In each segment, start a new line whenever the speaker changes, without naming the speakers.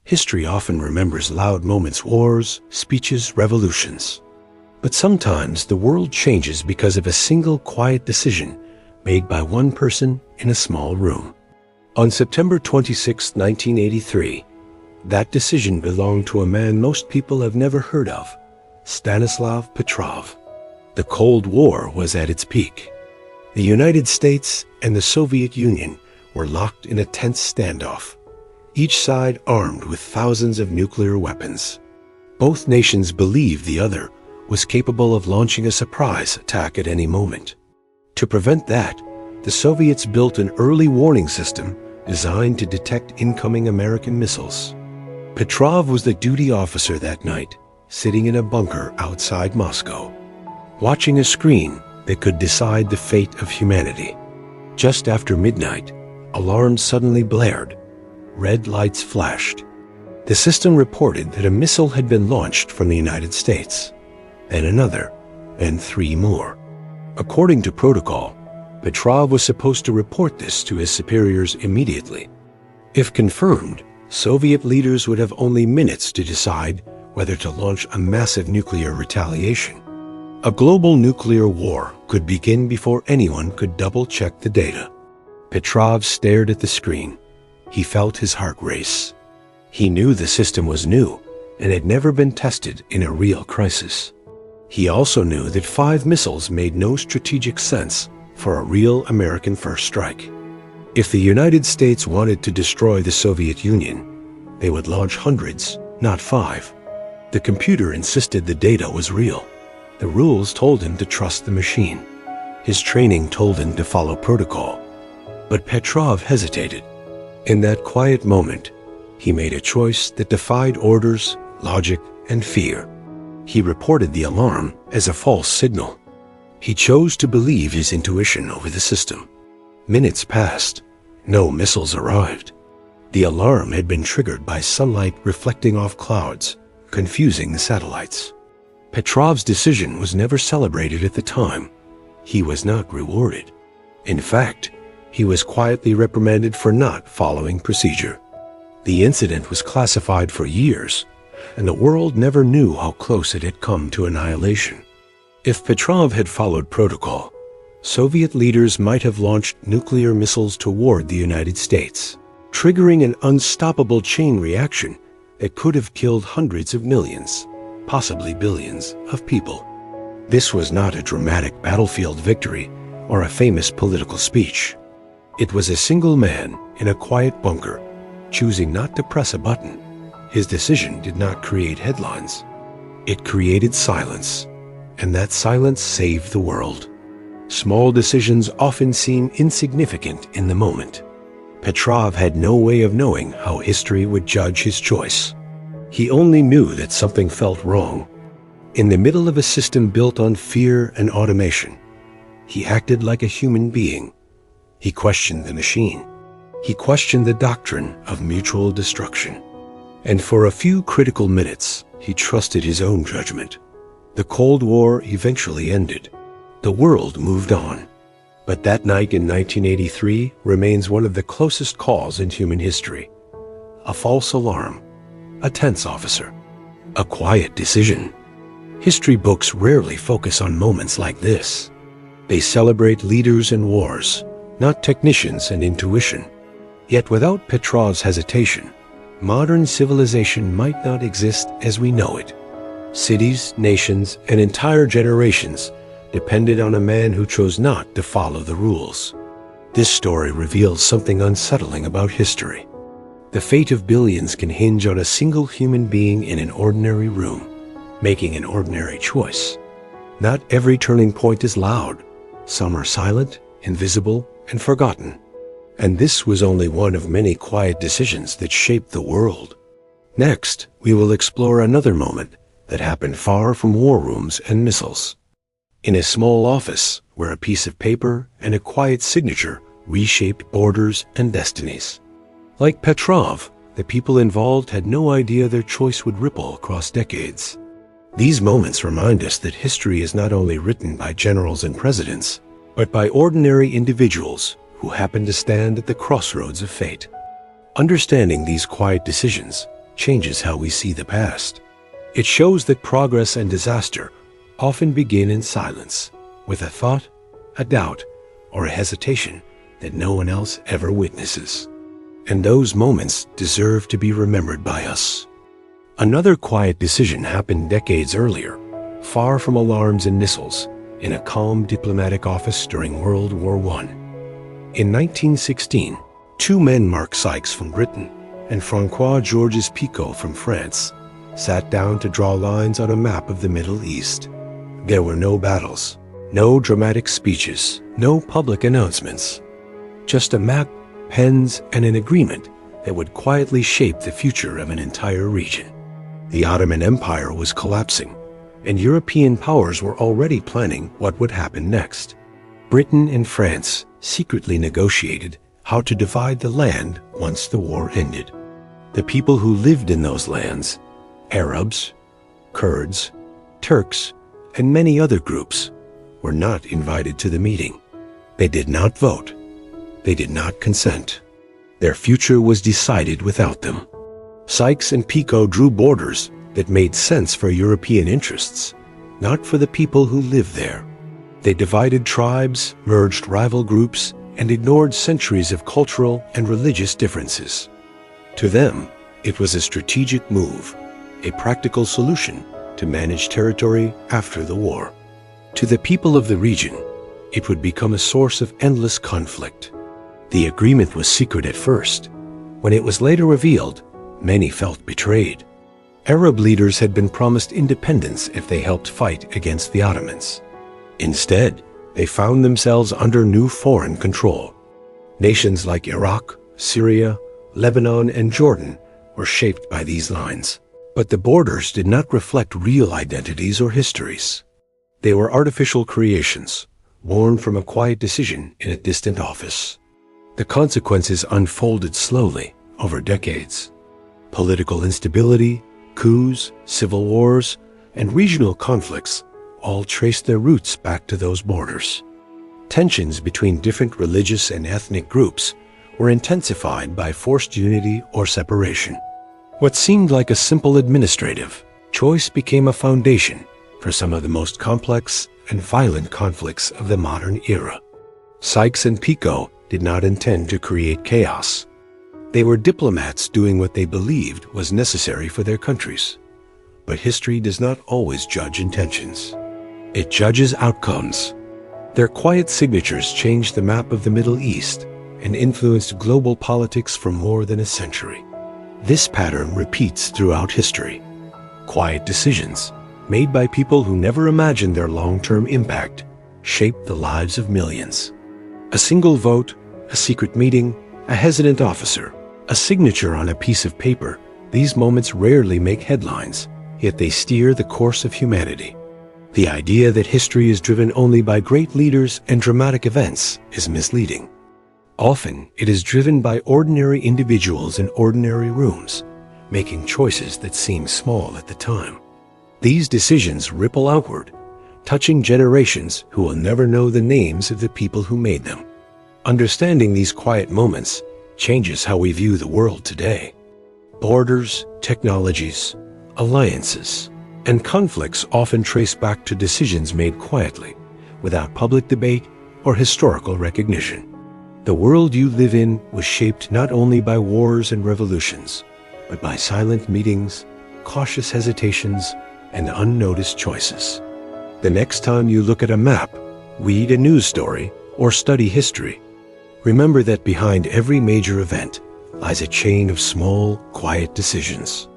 History often remembers loud moments, wars, speeches, revolutions. But sometimes the world changes because of a single quiet decision made by one person in a small room. On September 26, 1983, that decision belonged to a man most people have never heard of, Stanislav Petrov. The Cold War was at its peak. The United States and the Soviet Union were locked in a tense standoff, each side armed with thousands of nuclear weapons. Both nations believed the other was capable of launching a surprise attack at any moment. To prevent that, the Soviets built an early warning system designed to detect incoming American missiles. Petrov was the duty officer that night, sitting in a bunker outside Moscow, watching a screen that could decide the fate of humanity. Just after midnight, alarms suddenly blared. Red lights flashed. The system reported that a missile had been launched from the United States, then another, and 3 more. According to protocol, Petrov was supposed to report this to his superiors immediately. If confirmed, Soviet leaders would have only minutes to decide whether to launch a massive nuclear retaliation. A global nuclear war could begin before anyone could double-check the data. Petrov stared at the screen. He felt his heart race. He knew the system was new and had never been tested in a real crisis. He also knew that 5 missiles made no strategic sense for a real American first strike. If the United States wanted to destroy the Soviet Union, they would launch hundreds, not 5. The computer insisted the data was real. The rules told him to trust the machine. His training told him to follow protocol. But Petrov hesitated. In that quiet moment, he made a choice that defied orders, logic, and fear. He reported the alarm as a false signal. He chose to believe his intuition over the system. Minutes passed. No missiles arrived. The alarm had been triggered by sunlight reflecting off clouds, confusing the satellites. Petrov's decision was never celebrated at the time. He was not rewarded. In fact, he was quietly reprimanded for not following procedure. The incident was classified for years, and the world never knew how close it had come to annihilation. If Petrov had followed protocol, Soviet leaders might have launched nuclear missiles toward the United States, triggering an unstoppable chain reaction that could have killed hundreds of millions, possibly billions, of people. This was not a dramatic battlefield victory or a famous political speech. It was a single man in a quiet bunker, choosing not to press a button. His decision did not create headlines. It created silence, and that silence saved the world. Small decisions often seem insignificant in the moment. Petrov had no way of knowing how history would judge his choice. He only knew that something felt wrong. In the middle of a system built on fear and automation, he acted like a human being. He questioned the machine. He questioned the doctrine of mutual destruction. And for a few critical minutes, he trusted his own judgment. The Cold War eventually ended. The world moved on. But that night in 1983 remains one of the closest calls in human history. A false alarm, a tense officer, a quiet decision. History books rarely focus on moments like this. They celebrate leaders and wars, not technicians and intuition. Yet without Petrov's hesitation, modern civilization might not exist as we know it. Cities, nations, and entire generations depended on a man who chose not to follow the rules. This story reveals something unsettling about history. The fate of billions can hinge on a single human being in an ordinary room, making an ordinary choice. Not every turning point is loud. Some are silent, invisible, and forgotten. And this was only one of many quiet decisions that shaped the world. Next, we will explore another moment that happened far from war rooms and missiles. In a small office where a piece of paper and a quiet signature reshaped borders and destinies. Like Petrov, the people involved had no idea their choice would ripple across decades. These moments remind us that history is not only written by generals and presidents, but by ordinary individuals who happen to stand at the crossroads of fate. Understanding these quiet decisions changes how we see the past. It shows that progress and disaster often begin in silence, with a thought, a doubt, or a hesitation that no one else ever witnesses. And those moments deserve to be remembered by us. Another quiet decision happened decades earlier, far from alarms and missiles, in a calm diplomatic office during World War I. In 1916, two men, Mark Sykes from Britain and François Georges-Picot from France, sat down to draw lines on a map of the Middle East. There were no battles, no dramatic speeches, no public announcements. Just a map, pens, and an agreement that would quietly shape the future of an entire region. The Ottoman Empire was collapsing, and European powers were already planning what would happen next. Britain and France secretly negotiated how to divide the land once the war ended. The people who lived in those lands, Arabs, Kurds, Turks, and many other groups, were not invited to the meeting. They did not vote. They did not consent. Their future was decided without them. Sykes and Picot drew borders that made sense for European interests, not for the people who lived there. They divided tribes, merged rival groups, and ignored centuries of cultural and religious differences. To them, it was a strategic move, a practical solution to manage territory after the war. To the people of the region, it would become a source of endless conflict. The agreement was secret at first. When it was later revealed, many felt betrayed. Arab leaders had been promised independence if they helped fight against the Ottomans. Instead, they found themselves under new foreign control. Nations like Iraq, Syria, Lebanon, and Jordan were shaped by these lines. But the borders did not reflect real identities or histories. They were artificial creations, born from a quiet decision in a distant office. The consequences unfolded slowly over decades. Political instability, coups, civil wars, and regional conflicts all traced their roots back to those borders. Tensions between different religious and ethnic groups were intensified by forced unity or separation. What seemed like a simple administrative choice became a foundation for some of the most complex and violent conflicts of the modern era. Sykes and Picot did not intend to create chaos. They were diplomats doing what they believed was necessary for their countries. But history does not always judge intentions. It judges outcomes. Their quiet signatures changed the map of the Middle East and influenced global politics for more than a century. This pattern repeats throughout history. Quiet decisions, made by people who never imagined their long-term impact, shaped the lives of millions. A single vote, a secret meeting, a hesitant officer, a signature on a piece of paper, these moments rarely make headlines, yet they steer the course of humanity. The idea that history is driven only by great leaders and dramatic events is misleading. Often, it is driven by ordinary individuals in ordinary rooms, making choices that seem small at the time. These decisions ripple outward, touching generations who will never know the names of the people who made them. Understanding these quiet moments changes how we view the world today. Borders, technologies, alliances, and conflicts often trace back to decisions made quietly, without public debate or historical recognition. The world you live in was shaped not only by wars and revolutions, but by silent meetings, cautious hesitations, and unnoticed choices. The next time you look at a map, read a news story, or study history, remember that behind every major event lies a chain of small, quiet decisions.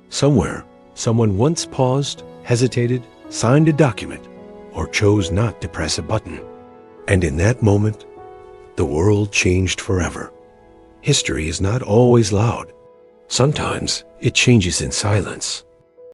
Somewhere, someone once paused, hesitated, signed a document, or chose not to press a button. And in that moment, the world changed forever. History is not always loud. Sometimes it changes in silence.